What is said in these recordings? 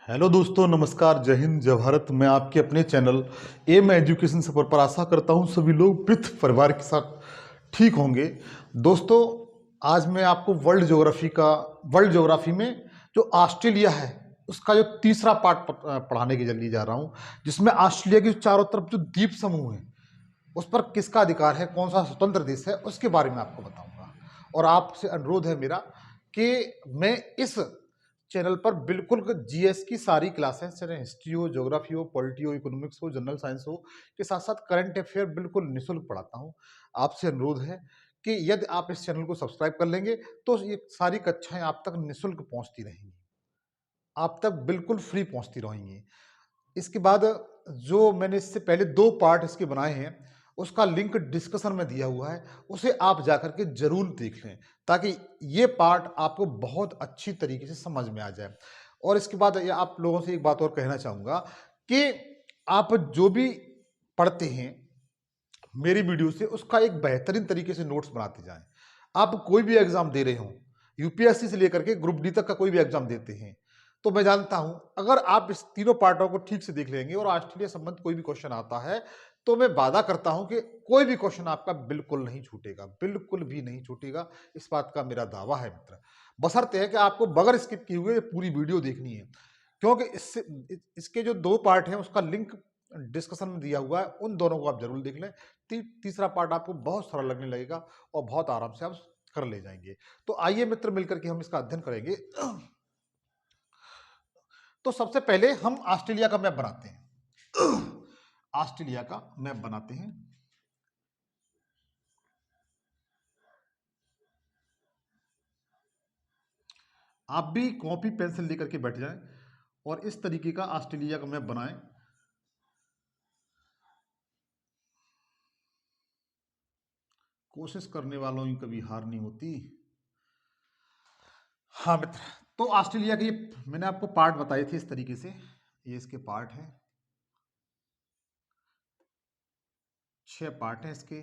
Hello दोस्तों, नमस्कार, जय हिंद, जय भारत। मैं आपके अपने चैनल एम एजुकेशन सफर पर आशा करता हूं सभी लोग विथ परिवार के साथ ठीक होंगे। दोस्तों, आज मैं आपको वर्ल्ड ज्योग्राफी में जो ऑस्ट्रेलिया है उसका जो तीसरा पार्ट पढ़ाने के लिए जा रहा हूं, जिसमें ऑस्ट्रेलिया के चारों तरफ जो द्वीप समूह है उस पर किसका अधिकार है, कौन सा स्वतंत्र देश है, उसके बारे में आपको बताऊंगा। और आपसे अनुरोध है मेरा कि मैं इस चैनल पर बिल्कुल जीएस की सारी क्लासेस, चाहे हिस्ट्री हो, ज्योग्राफी हो, पॉलिटी हो, इकोनॉमिक्स हो, जनरल साइंस हो, के साथ साथ करंट अफेयर बिल्कुल निःशुल्क पढ़ाता हूँ। आपसे अनुरोध है कि यदि आप इस चैनल को सब्सक्राइब कर लेंगे तो ये सारी कक्षाएं आप तक निःशुल्क पहुंचती रहेंगी, आप तक बिल्कुल फ्री पहुंचती रहेंगी। इसके बाद जो मैंने इससे पहले 2 पार्ट इसके बनाए हैं उसका लिंक डिस्कशन में दिया हुआ है, उसे आप जाकर के जरूर देख लें ताकि ये पार्ट आपको बहुत अच्छी तरीके से समझ में आ जाए। और इसके बाद ये आप लोगों से एक बात और कहना चाहूंगा कि आप जो भी पढ़ते हैं मेरी वीडियो से उसका एक बेहतरीन तरीके से नोट्स बनाते जाएं। आप कोई भी एग्जाम दे रहे हो, यूपीएससी से लेकर के ग्रुप डी तक का कोई भी एग्जाम देते हैं, तो मैं जानता हूं अगर आप इस तीनों पार्टों को ठीक से देख लेंगे और ऑस्ट्रेलिया संबंध कोई भी क्वेश्चन आता है तो मैं वादा करता हूं कि कोई भी क्वेश्चन आपका बिल्कुल नहीं छूटेगा, बिल्कुल भी नहीं छूटेगा। इस बात का मेरा दावा है मित्र, बशर्ते है कि आपको बगैर स्किप किए हुए पूरी वीडियो देखनी है, क्योंकि इसके जो 2 पार्ट हैं उसका लिंक डिस्कशन में दिया हुआ है, उन दोनों को आप जरूर देख लें। तीसरा पार्ट आपको बहुत सरल लगने लगेगा और बहुत आराम से आप कर ले जाएंगे। तो आइए मित्र, मिलकर के हम इसका अध्ययन करेंगे। तो सबसे पहले हम ऑस्ट्रेलिया का मैप बनाते हैं। ऑस्ट्रेलिया का मैप बनाते हैं। आप भी कॉपी पेंसिल लेकर के बैठ जाएं और इस तरीके का ऑस्ट्रेलिया का मैप बनाएं। कोशिश करने वालों की कभी हार नहीं होती। हाँ मित्र, तो ऑस्ट्रेलिया के मैंने आपको पार्ट बताए थे इस तरीके से, ये इसके पार्ट हैं, 6 पार्ट हैं इसके,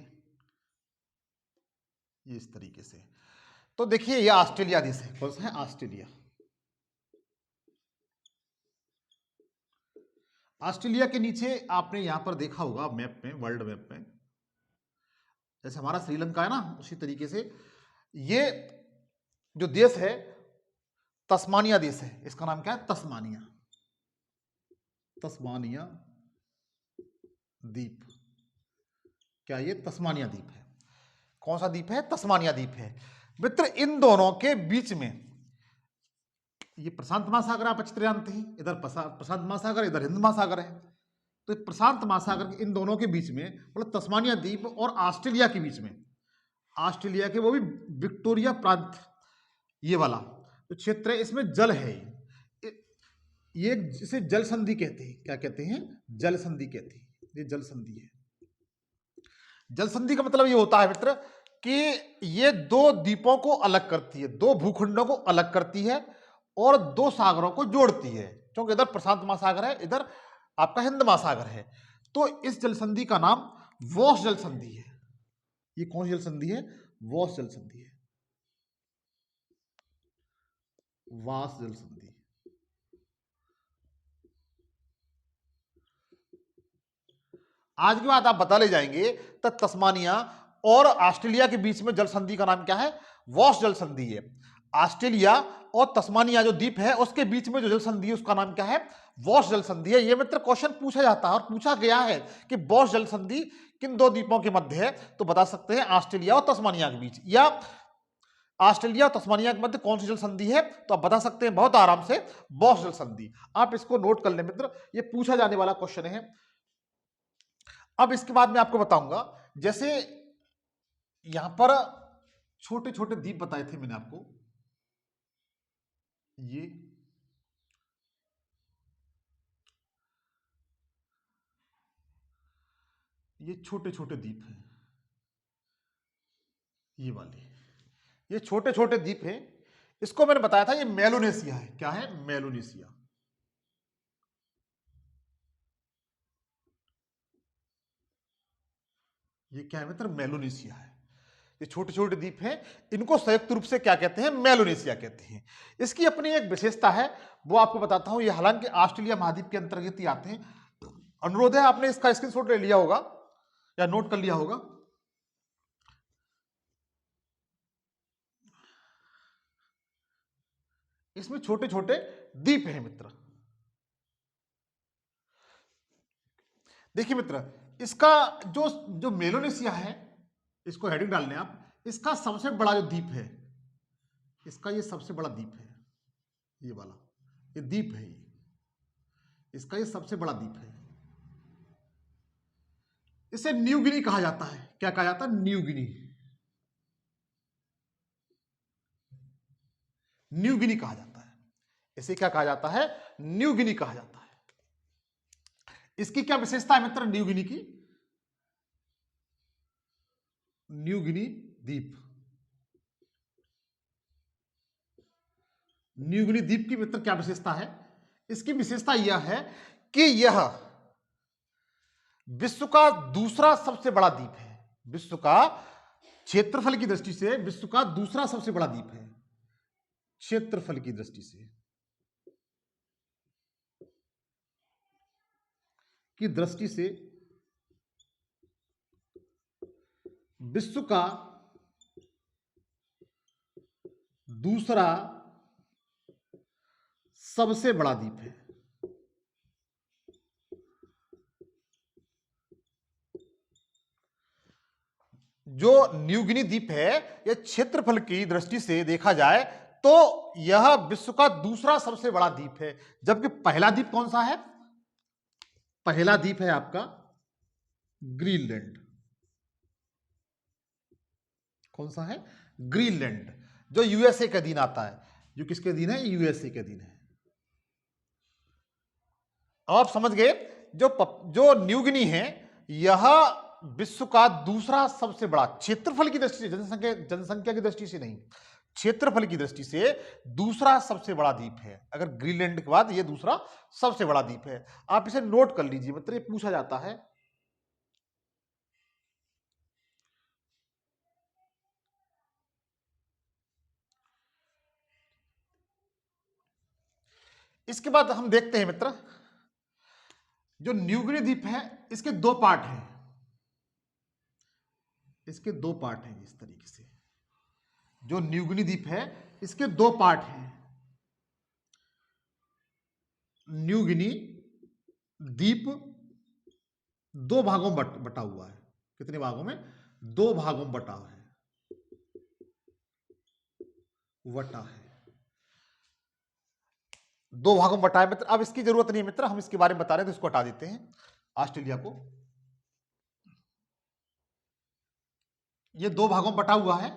ये इस तरीके से। तो देखिए ये ऑस्ट्रेलिया देश है, कौन सा है? ऑस्ट्रेलिया। ऑस्ट्रेलिया के नीचे आपने यहां पर देखा होगा मैप में, वर्ल्ड मैप में, जैसे हमारा श्रीलंका है ना, उसी तरीके से ये जो देश है तस्मानिया देश है। इसका नाम क्या है? तस्मानिया। तस्मानिया द्वीप। क्या ये तस्मानिया द्वीप है? कौन सा द्वीप है? तस्मानिया द्वीप है मित्र। इन दोनों के बीच में ये प्रशांत महासागर आप अच्छी तरह जानते हैं, इधर प्रशांत महासागर, इधर हिंद महासागर है। तो प्रशांत महासागर के इन दोनों के बीच में, मतलब तस्मानिया द्वीप और ऑस्ट्रेलिया के बीच में, ऑस्ट्रेलिया के वो भी विक्टोरिया प्रांत, ये वाला जो क्षेत्र है इसमें जल है। ये जिसे जल संधि कहते हैं। क्या कहते हैं? जल संधि कहते हैं। ये जल संधि है। जल संधि का मतलब ये होता है मित्र कि ये 2 द्वीपों को अलग करती है, 2 भूखंडों को अलग करती है और 2 सागरों को जोड़ती है, क्योंकि इधर प्रशांत महासागर है, इधर आपका हिंद महासागर है। तो इस जल संधि का नाम वॉश जल संधि है। ये कौन सी जल संधि है? वॉश जल संधि है। वास जल संधि। आज के बाद आप बता ले जाएंगे तो तस्मानिया और ऑस्ट्रेलिया के बीच में जल संधि का नाम क्या है? वॉश जल संधि है। ऑस्ट्रेलिया और तस्मानिया जो द्वीप है उसके बीच में जो जल संधि है उसका नाम क्या है? वॉश जल संधि है। ये मित्र क्वेश्चन पूछा जाता है और पूछा गया है कि वॉश जल संधि किन 2 द्वीपों के मध्य है, तो बता सकते हैं ऑस्ट्रेलिया और तस्मानिया के बीच, या ऑस्ट्रेलिया और तस्मानिया के मध्य कौन सी जल संधि है, तो आप बता सकते हैं बहुत आराम से, वॉश जल संधि। आप इसको नोट कर लें मित्र, ये पूछा जाने वाला क्वेश्चन है। अब इसके बाद मैं आपको बताऊंगा, जैसे यहां पर छोटे छोटे द्वीप बताए थे मैंने आपको, ये छोटे छोटे द्वीप हैं, ये वाले, ये छोटे छोटे द्वीप हैं। इसको मैंने बताया था ये मेलोनेशिया है। क्या है? मेलोनेशिया। ये क्या है मित्र? मेलोनेशिया है। ये छोटे छोटे द्वीप हैं, इनको संयुक्त रूप से क्या कहते हैं? मेलोनेशिया कहते हैं। इसकी अपनी एक विशेषता है, वो आपको बताता हूं। ये हालांकि ऑस्ट्रेलिया महाद्वीप के अंतर्गत ही आते हैं। अनुरोध है आपने इसका स्क्रीनशॉट ले लिया होगा या नोट कर लिया होगा। इसमें छोटे छोटे द्वीप हैं मित्र। देखिए मित्र, इसका जो जो मेलोनेशिया है, इसको हेडिंग डाल लें आप। इसका सबसे बड़ा जो द्वीप है, इसका ये सबसे बड़ा द्वीप है, ये वाला, ये द्वीप है, ये इसका ये सबसे बड़ा द्वीप है। इसे न्यू गिनी कहा जाता है। क्या कहा जाता है? New Guinea. न्यू गिनी कहा जाता है। इसे क्या कहा जाता है? न्यू गिनी कहा जाता है। इसकी क्या विशेषता है मित्र न्यू गिनी की? न्यू गिनी द्वीप, न्यू गिनी द्वीप की मित्र क्या विशेषता है? इसकी विशेषता यह है कि यह विश्व का दूसरा सबसे बड़ा द्वीप है। विश्व का क्षेत्रफल की दृष्टि से विश्व का दूसरा सबसे बड़ा द्वीप है, क्षेत्रफल की दृष्टि से, विश्व का दूसरा सबसे बड़ा द्वीप है। जो न्यू गिनी द्वीप है, यह क्षेत्रफल की दृष्टि से देखा जाए तो यह विश्व का दूसरा सबसे बड़ा द्वीप है। जबकि पहला द्वीप कौन सा है? पहला द्वीप है आपका ग्रीनलैंड। कौन सा है? ग्रीनलैंड, जो यूएसए के अधीन आता है। जो किसके अधीन है? यूएसए के अधीन है। आप समझ गए? जो न्यू गिनी है, यह विश्व का दूसरा सबसे बड़ा, क्षेत्रफल की दृष्टि से, जनसंख्या की दृष्टि से नहीं, क्षेत्रफल की दृष्टि से दूसरा सबसे बड़ा द्वीप है। अगर ग्रीनलैंड के बाद यह दूसरा सबसे बड़ा द्वीप है। आप इसे नोट कर लीजिए मित्र, ये पूछा जाता है। इसके बाद हम देखते हैं मित्र, जो न्यू गिनी द्वीप है, इसके दो पार्ट हैं। इसके दो पार्ट हैं इस तरीके से। जो न्यू गिनी द्वीप है, इसके दो पार्ट हैं। न्यू गिनी द्वीप दो भागों में बटा हुआ है। कितने भागों में? दो भागों में बटा है, वटा है, दो भागों में बटा है मित्र। अब इसकी जरूरत नहीं है मित्र, हम इसके बारे में बता रहे हैं तो इसको हटा देते हैं, ऑस्ट्रेलिया को। ये दो भागों में बटा हुआ है।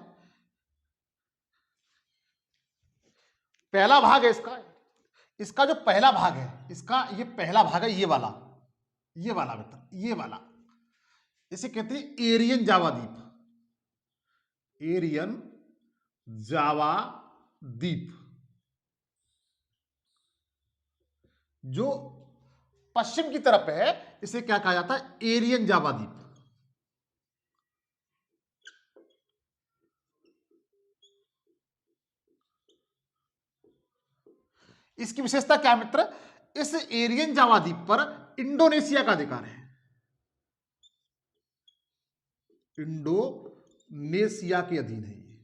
पहला भाग है इसका, इसका जो पहला भाग है, इसका ये पहला भाग है, ये वाला मित्र, ये वाला, इसे कहते हैं एरियन जावा द्वीप। एरियन जावा द्वीप, जो पश्चिम की तरफ है, इसे क्या कहा जाता है? एरियन जावा द्वीप। इसकी विशेषता क्या मित्र? इस एरियन जावा द्वीप पर इंडोनेशिया का अधिकार है। इंडोनेशिया के अधीन है ये।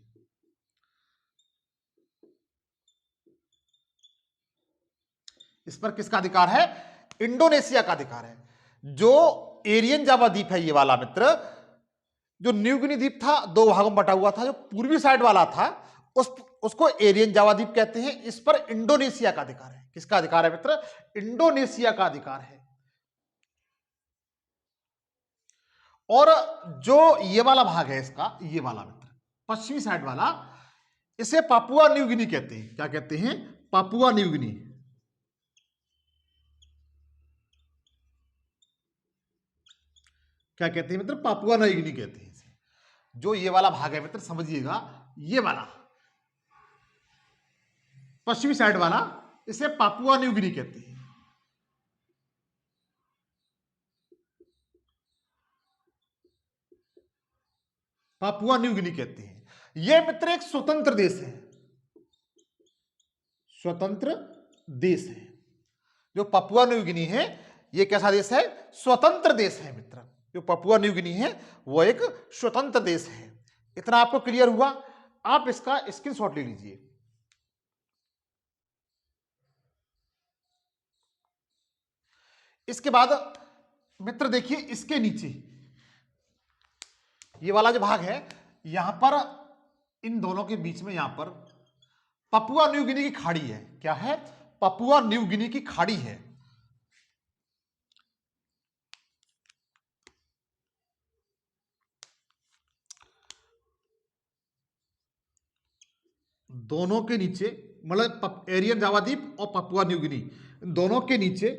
इस पर किसका अधिकार है? इंडोनेशिया का अधिकार है। जो एरियन जावा द्वीप है, ये वाला मित्र, जो न्यू गिनी द्वीप था, दो भागों में बटा हुआ था, जो पूर्वी साइड वाला था, उसको एरियन जावा द्वीप कहते हैं। इस पर इंडोनेशिया का अधिकार है। किसका अधिकार है मित्र? इंडोनेशिया का अधिकार है। और जो ये वाला भाग है इसका, ये वाला मित्र, पश्चिमी साइड वाला, इसे पापुआ न्यू गिनी कहते हैं। क्या कहते हैं? Papua New Guinea. क्या कहते हैं मित्र? पापुआ न्यू गिनी कहते हैं इसे। जो ये वाला भाग है मित्र, समझिएगा, ये वाला पश्चिमी साइड वाला, इसे पापुआ न्यू गिनी कहते हैं। पापुआ न्यू गिनी कहते हैं। यह मित्र एक स्वतंत्र देश है, स्वतंत्र देश है। जो पापुआ न्यू गिनी है यह कैसा देश है? स्वतंत्र देश है मित्र। जो पापुआ न्यू गिनी है वो एक स्वतंत्र देश है। इतना आपको क्लियर हुआ? आप इसका स्क्रीनशॉट ले लीजिए। इसके बाद मित्र देखिए, इसके नीचे ये वाला जो भाग है, यहां पर इन दोनों के बीच में यहां पर पापुआ न्यू गिनी की खाड़ी है। क्या है? पापुआ न्यू गिनी की खाड़ी है। दोनों के नीचे, मतलब एरियन जावा द्वीप और पापुआ न्यू गिनी, दोनों के नीचे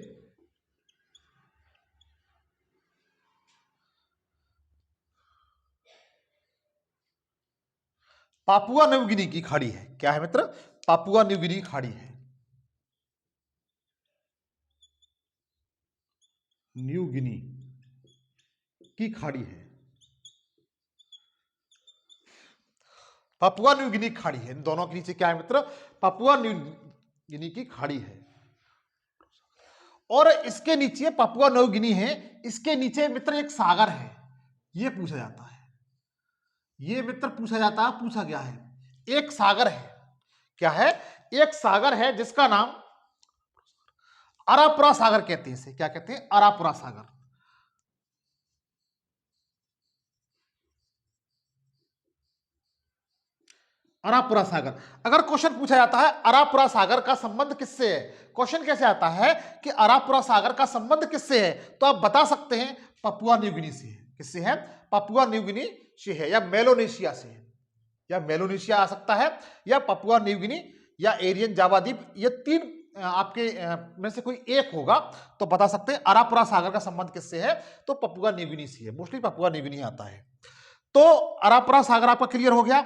पापुआ न्यू गिनी की खाड़ी है। क्या है मित्र? पापुआ न्यू गिनी की खाड़ी है। न्यू गिनी की खाड़ी है, पापुआ न्यू गिनी की खाड़ी है। इन दोनों के नीचे क्या है मित्र? पापुआ न्यू गिनी की खाड़ी है। और इसके नीचे पापुआ न्यू गिनी है, इसके नीचे मित्र एक सागर है। यह पूछा जाता है, यह मित्र पूछा जाता है, पूछा गया है। एक सागर है। क्या है? एक सागर है जिसका नाम अरापुरा सागर कहते हैं। इसे क्या कहते हैं? अरापुरा सागर। अरापुरा सागर। अगर क्वेश्चन पूछा जाता है अरापुरा सागर का संबंध किससे है, क्वेश्चन कैसे आता है कि अरापुरा सागर का संबंध किससे है, तो आप बता सकते हैं पापुआ न्यू गिनी से है। किससे है? पापुआ न्यू गिनी से है, या मेलोनेशिया से है। या मेलोनेशिया आ सकता है, या पापुआ न्यू गिनी, या एरियन जावा द्वीप। ये तीन आपके में से कोई एक होगा तो बता सकते हैं अरापुरा सागर का संबंध किससे है, तो पापुआ न्यू गिनी से है। मोस्टली पापुआ न्यू गिनी आता है। तो अरापुरा सागर आपका क्लियर हो गया,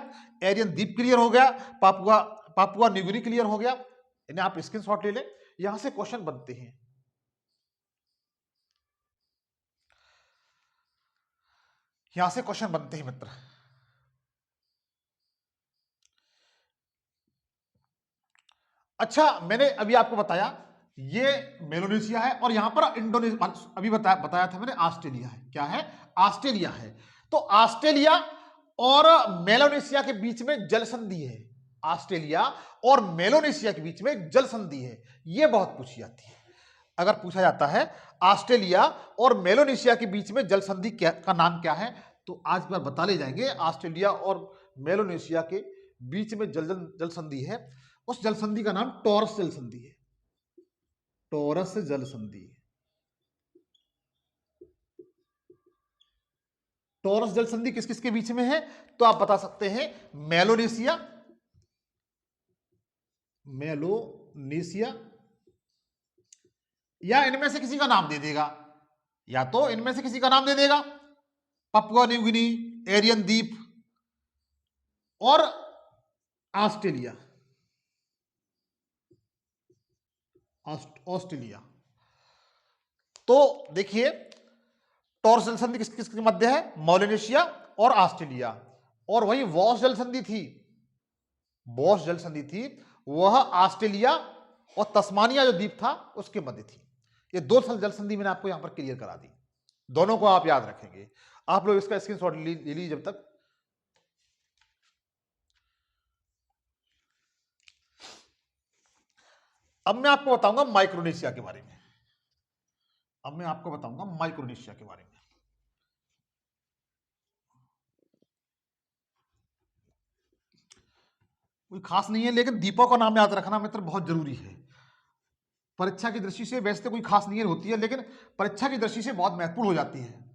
एरियन द्वीप क्लियर हो गया, पापुआ न्यू गिनी क्लियर हो गया। इन्हें आप स्क्रीनशॉट ले लें, यहां से क्वेश्चन बनते हैं। यहां से क्वेश्चन बनते हैं मित्र। अच्छा, मैंने अभी आपको बताया ये मेलोनेशिया है, और यहां पर इंडोनेशिया, अभी बताया था मैंने ऑस्ट्रेलिया है। क्या है? ऑस्ट्रेलिया है। तो ऑस्ट्रेलिया और मेलोनेशिया के बीच में जल संधि है। ऑस्ट्रेलिया और मेलोनेशिया के बीच में जल संधि है। यह बहुत पूछी जाती है। अगर पूछा जाता है ऑस्ट्रेलिया और मेलोनेशिया के बीच में जल संधि का नाम क्या है, तो आज बार बता ले जाएंगे। ऑस्ट्रेलिया और मेलोनेशिया के बीच में जल संधि है, उस जल संधि का नाम टॉरस जल संधि है। टॉरस जल संधि। टॉरस जल संधि किस किस के बीच में है, तो आप बता सकते हैं मेलोनेशिया, मेलोनेशिया, या इनमें से किसी का नाम दे देगा, या तो इनमें से किसी का नाम दे देगा, पापुआ न्यू गिनी, एरियन द्वीप और ऑस्ट्रेलिया। ऑस्ट्रेलिया। तो देखिए टॉरस जल संधि किस किसके मध्य है? मेलोनेशिया और ऑस्ट्रेलिया। और वही वॉश जल संधि थी, बॉस जल संधि थी, वह ऑस्ट्रेलिया और तस्मानिया जो द्वीप था उसके मध्य थी। ये दो जल संधि मैंने आपको यहां पर क्लियर करा दी। दोनों को आप याद रखेंगे। आप लोग इसका स्क्रीनशॉट ले लीजिए जब तक। अब मैं आपको बताऊंगा माइक्रोनेशिया के बारे में। अब मैं आपको बताऊंगा माइक्रोनेशिया के बारे में। कोई खास नहीं है, लेकिन द्वीपों का नाम याद रखना मित्र बहुत जरूरी है। परीक्षा की दृष्टि से वैसे तो कोई खास नहीं होती है, लेकिन परीक्षा की दृष्टि से बहुत महत्वपूर्ण हो जाती है।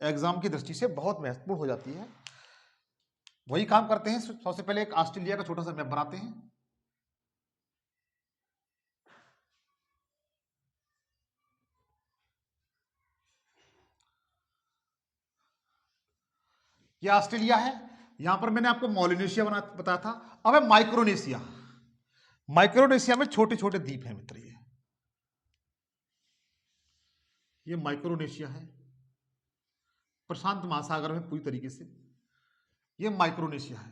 एग्जाम की दृष्टि से बहुत महत्वपूर्ण हो जाती है। वही काम करते हैं। सबसे पहले एक ऑस्ट्रेलिया का छोटा सा मैप बनाते हैं। ये ऑस्ट्रेलिया है। यहां पर मैंने आपको मेलोनेशिया बताया था। अब है माइक्रोनेशिया। माइक्रोनेशिया में छोटे छोटे द्वीप हैं मित्र। ये माइक्रोनेशिया है, प्रशांत महासागर में पूरी तरीके से। ये माइक्रोनेशिया है।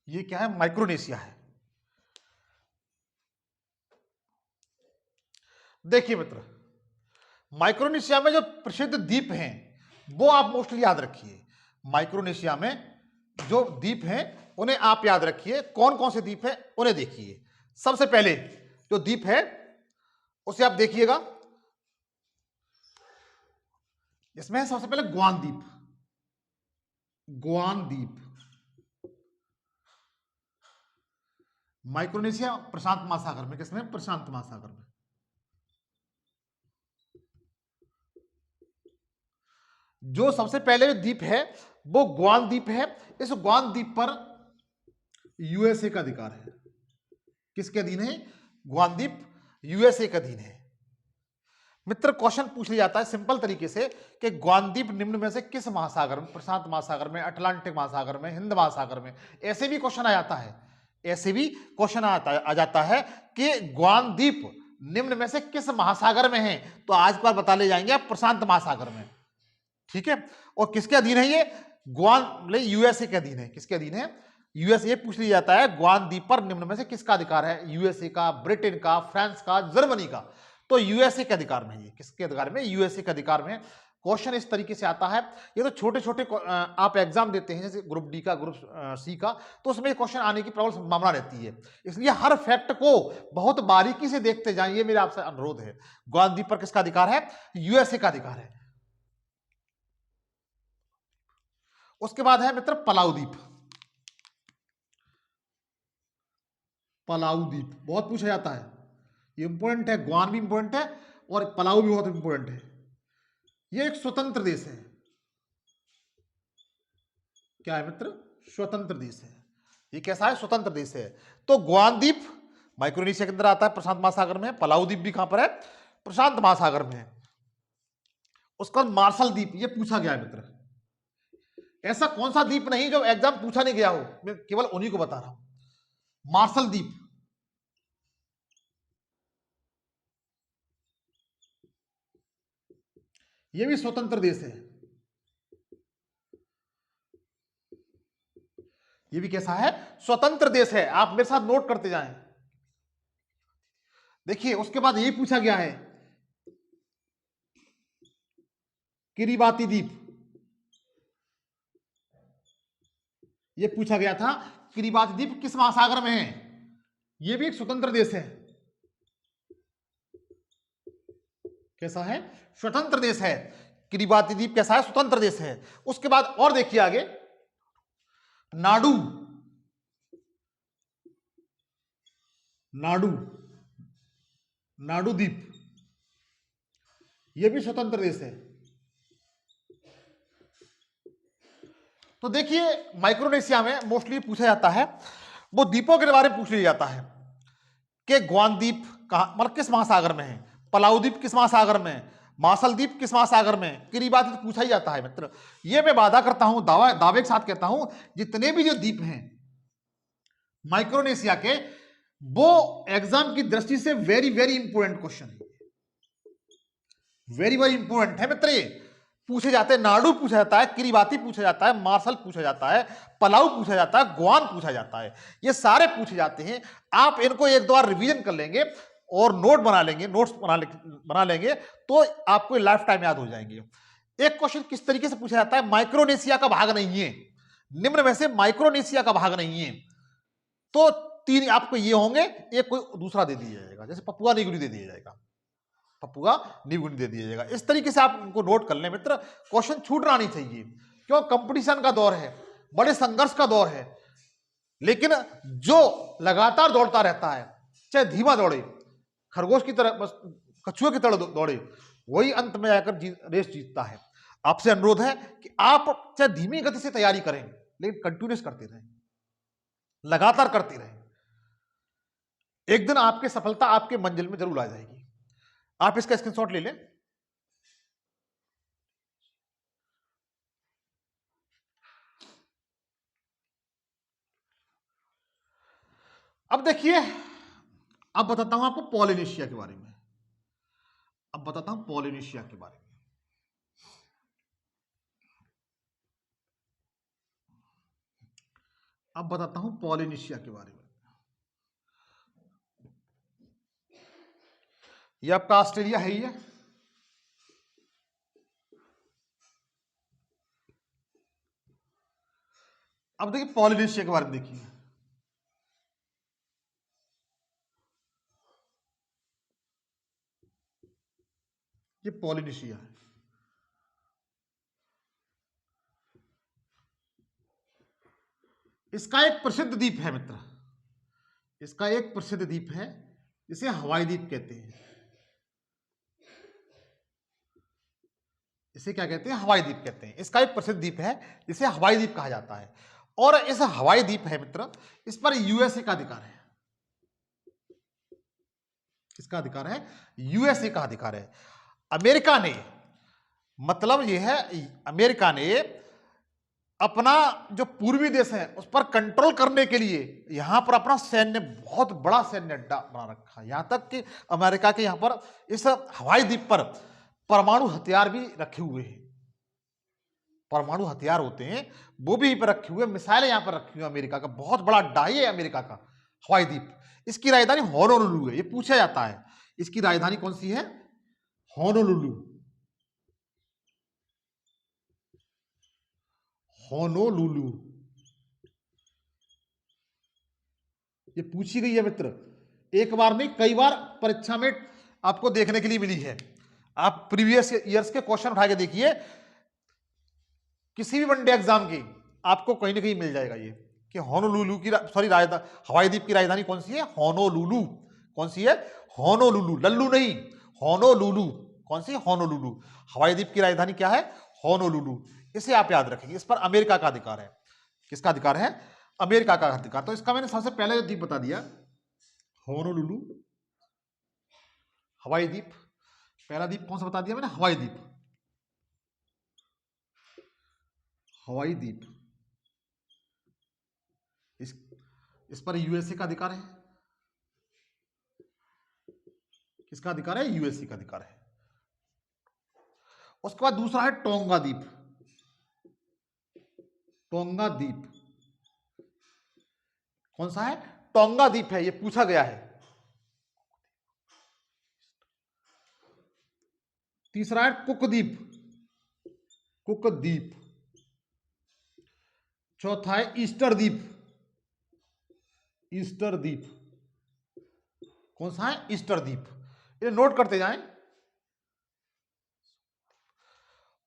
ये क्या है? माइक्रोनेशिया है। देखिए मित्र, माइक्रोनेशिया में जो प्रसिद्ध द्वीप हैं वो आप मोस्टली याद रखिए। माइक्रोनेशिया में जो द्वीप हैं उन्हें आप याद रखिए। कौन कौन से द्वीप हैं उन्हें देखिए। सबसे पहले जो द्वीप है उसे आप देखिएगा, इसमें सबसे पहले गुआन द्वीप। गुआन द्वीप माइक्रोनेशिया प्रशांत महासागर में। किसमें? प्रशांत महासागर में। जो सबसे पहले जो द्वीप है वो गुआन द्वीप है। इस गुआन द्वीप पर यूएसए का अधिकार है। किसके अधीन है? गुआन द्वीप यूएसए के अधीन है। मित्र, क्वेश्चन पूछ लिया जाता है सिंपल तरीके से कि गुआन द्वीप निम्न में से किस महासागर में? प्रशांत महासागर में, अटलांटिक महासागर में, हिंद महासागर में। ऐसे भी क्वेश्चन आ जाता है, ऐसे भी क्वेश्चन आ जाता है कि गुआन द्वीप निम्न में से किस महासागर में है। तो आज बार बता ले जाएंगे आप प्रशांत महासागर में। ठीक है। और किसके अधीन है ये? गुआन यूएसए के अधीन है। किसके अधीन है? यूएसए। पूछ लिया जाता है गुआन द्वीप पर निम्न में से किसका अधिकार है? यूएसए का, ब्रिटेन का, फ्रांस का, जर्मनी का। तो यूएसए के अधिकार में। ये किसके अधिकार में? यूएसए के अधिकार में। क्वेश्चन इस तरीके से आता है। ये तो छोटे छोटे आप एग्जाम देते हैं जैसे ग्रुप डी का, ग्रुप सी का, तो उसमें क्वेश्चन आने की प्रबल संभावना रहती है। इसलिए हर फैक्ट को बहुत बारीकी से देखते जाएं, ये मेरा आपसे अनुरोध है। गुआन द्वीप पर किसका अधिकार है? यूएसए का अधिकार है। उसके बाद है मित्र पलाऊ द्वीप। पलाऊ द्वीप बहुत पूछा जाता है, ये इंपॉर्टेंट है। गुआन भी इंपॉर्टेंट है और पलाऊ भी बहुत इंपॉर्टेंट है। ये एक स्वतंत्र देश है। क्या है मित्र? स्वतंत्र देश है। ये कैसा है? स्वतंत्र देश है। तो गुआन द्वीप माइक्रोनेशिया के अंदर आता है, प्रशांत महासागर में। पलाऊ द्वीप भी कहां पर है? प्रशांत महासागर में है। उसका मार्शल द्वीप, ये पूछा गया है मित्र। ऐसा कौन सा द्वीप नहीं जो एग्जाम पूछा नहीं गया हो, मैं केवल उन्हीं को बता रहा हूं। मार्शल द्वीप, ये भी स्वतंत्र देश है। ये भी कैसा है? स्वतंत्र देश है। आप मेरे साथ नोट करते जाएं। देखिए उसके बाद यही पूछा गया है किरिबाती द्वीप। ये पूछा गया था किरिबाती द्वीप किस महासागर में है? ये भी एक स्वतंत्र देश है। कैसा है? स्वतंत्र देश है। किरिबाती द्वीप कैसा है? स्वतंत्र देश है। उसके बाद और देखिए आगे, नाडू। नाडू, नाडू द्वीप, यह भी स्वतंत्र देश है। तो देखिए माइक्रोनेशिया में मोस्टली पूछा जाता है, वो द्वीपों के बारे में पूछ लिया जाता है कि गुआन द्वीप कहां, मतलब किस महासागर में है, पलाऊ द्वीप किस महासागर में है, मार्शल द्वीप किस महासागर में। किरिबाती तो पूछा ही जाता है मित्र। ये मैं वादा करता हूं, दावे के साथ कहता हूं, जितने भी जो द्वीप हैं माइक्रोनेशिया के, वो एग्जाम की दृष्टि से वेरी वेरी इंपोर्टेंट क्वेश्चन है। वेरी वेरी इंपोर्टेंट है मित्र। ये पूछे जाते हैं। नाडू पूछा जाता है, किरिबाती पूछा जाता है, मार्शल पूछा जाता है, पलाऊ पूछा जाता है, गुआन पूछा जाता है। ये सारे पूछे जाते हैं। आप इनको एक दो बार रिवीजन कर लेंगे और नोट बना लेंगे, नोट्स बना लेंगे तो आपको लाइफ टाइम याद हो जाएंगे। एक क्वेश्चन किस तरीके से पूछा जाता है? माइक्रोनेशिया का भाग नहीं है, निम्न में से माइक्रोनेशिया का भाग नहीं है। तो तीन आपको ये होंगे, एक कोई दूसरा दे दिया जाएगा, जैसे पपुआ न्यू गिनी दे दिया जाएगा, पपुआ न्यू गिनी दे दिया जाएगा। इस तरीके से आप उनको नोट कर लें मित्र। क्वेश्चन छूटना नहीं चाहिए, क्यों? कंपटीशन का दौर है, बड़े संघर्ष का दौर है। लेकिन जो लगातार दौड़ता रहता है, चाहे धीमा दौड़े, खरगोश की तरह, बस कछुए की तरह दौड़े, वही अंत में आकर रेस जीतता है। आपसे अनुरोध है कि आप चाहे धीमी गति से तैयारी करें, लेकिन कंटिन्यूस करते रहें, लगातार करते रहें। एक दिन आपकी सफलता आपके मंजिल में जरूर आ जाएगी। आप इसका स्क्रीनशॉट ले लें। अब देखिए, अब बताता हूं आपको पॉलिनेशिया के बारे में। अब बताता हूं पॉलिनेशिया के बारे में। अब बताता हूं पॉलिनेशिया के बारे में। ये आपका ऑस्ट्रेलिया है ही है। अब देखिए पॉलिनेशिया के बारे में देखिए। ये पॉलिनेशिया है। इसका एक प्रसिद्ध द्वीप है मित्र, इसका एक प्रसिद्ध द्वीप है जिसे हवाई द्वीप कहते हैं। इसे क्या कहते हैं? हवाई द्वीप कहते हैं। इसका एक प्रसिद्ध द्वीप है जिसे हवाई द्वीप कहा जाता है। और इस हवाई द्वीप है मित्र, इस पर यूएसए का अधिकार है। किसका अधिकार है? यूएसए का अधिकार है। अमेरिका ने, मतलब यह है अमेरिका ने अपना जो पूर्वी देश है उस पर कंट्रोल करने के लिए यहां पर अपना सैन्य, बहुत बड़ा सैन्य अड्डा बना रखा है। यहां तक कि अमेरिका के यहां पर इस हवाई द्वीप पर परमाणु हथियार भी रखे हुए हैं। परमाणु हथियार होते हैं वो भी यहीं पर रखे हुए, मिसाइलें यहां पर रखी हुई। अमेरिका का बहुत बड़ा अड्डा है अमेरिका का हवाई द्वीप। इसकी राजधानी होनोलुलु है। ये पूछा जाता है इसकी राजधानी कौन सी है? होनोलुलु। होनोलुलु ये पूछी गई है मित्र, एक बार नहीं कई बार परीक्षा में आपको देखने के लिए मिली है। आप प्रीवियस ईयर्स के क्वेश्चन उठा के देखिए, किसी भी वनडे एग्जाम की आपको कहीं ना कहीं मिल जाएगा ये कि होनोलुलु की हवाई द्वीप की राजधानी कौन सी है? होनोलुलु। कौन सी है? होनोलुलु, लल्लू नहीं, होनोलुलु। कौन सी? होनोलुलु। हवाई द्वीप की राजधानी क्या है? होनोलुलु। इसे आप याद रखेंगे। इस पर अमेरिका का अधिकार है। किसका अधिकार है? अमेरिका का अधिकार। तो इसका मैंने सबसे पहले जो द्वीप बता दिया, होनोलुलु हवाई द्वीप। पहला द्वीप कौन सा बता दिया मैंने? हवाई द्वीप। हवाई द्वीप, इस पर यूएसए का अधिकार है। किसका अधिकार है? यूएसए का अधिकार है। उसके बाद दूसरा है टोंगा द्वीप। टोंगा द्वीप कौन सा है? टोंगा द्वीप है, ये पूछा गया है। तीसरा है कुक द्वीप। कुक द्वीप। चौथा है ईस्टर द्वीप। ईस्टर द्वीप कौन सा है? ईस्टर द्वीप। ये नोट करते जाएं।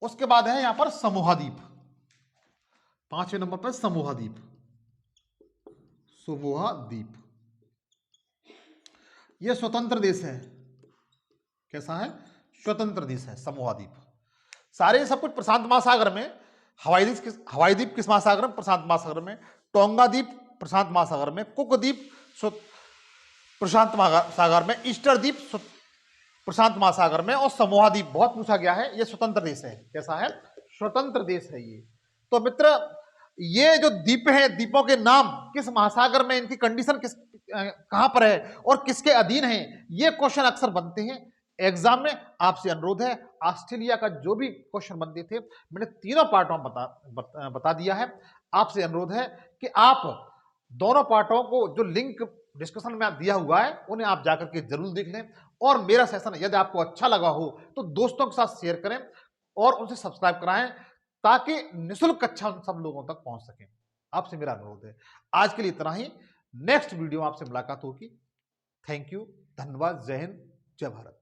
उसके बाद है यहां पर समोआ द्वीप। पांचवें नंबर पर समोआ द्वीप। समोआ द्वीप ये स्वतंत्र देश है। कैसा है? स्वतंत्र देश है समोआ द्वीप। सारे सब कुछ प्रशांत महासागर में। हवाई द्वीप किस महासागर में? प्रशांत महासागर में। टोंगा द्वीप प्रशांत महासागर में। कुक द्वीप प्रशांत महासागर में। ईस्टर द्वीप प्रशांत महासागर में। और समोआ द्वीप बहुत पूछा गया है, ये स्वतंत्र देश है। कैसा है? स्वतंत्र देश है ये। तो मित्र ये जो द्वीप है, द्वीपों के नाम किस महासागर में, इनकी कंडीशन कहां पर है और किसके अधीन है, ये क्वेश्चन अक्सर बनते हैं एग्जाम में। आपसे अनुरोध है, ऑस्ट्रेलिया का जो भी क्वेश्चन बनते थे मैंने तीनों पार्टों में बता दिया है। आपसे अनुरोध है कि आप दोनों पार्टों को जो लिंक डिस्कशन में दिया हुआ है उन्हें आप जाकर के जरूर देख लें। और मेरा सेशन यदि आपको अच्छा लगा हो तो दोस्तों के साथ शेयर करें और उनसे सब्सक्राइब कराएं ताकि निःशुल्क कक्षा उन सब लोगों तक पहुंच सके। आपसे मेरा अनुरोध है। आज के लिए इतना ही। नेक्स्ट वीडियो में आपसे मुलाकात होगी। थैंक यू, धन्यवाद, जय हिंद, जय भारत।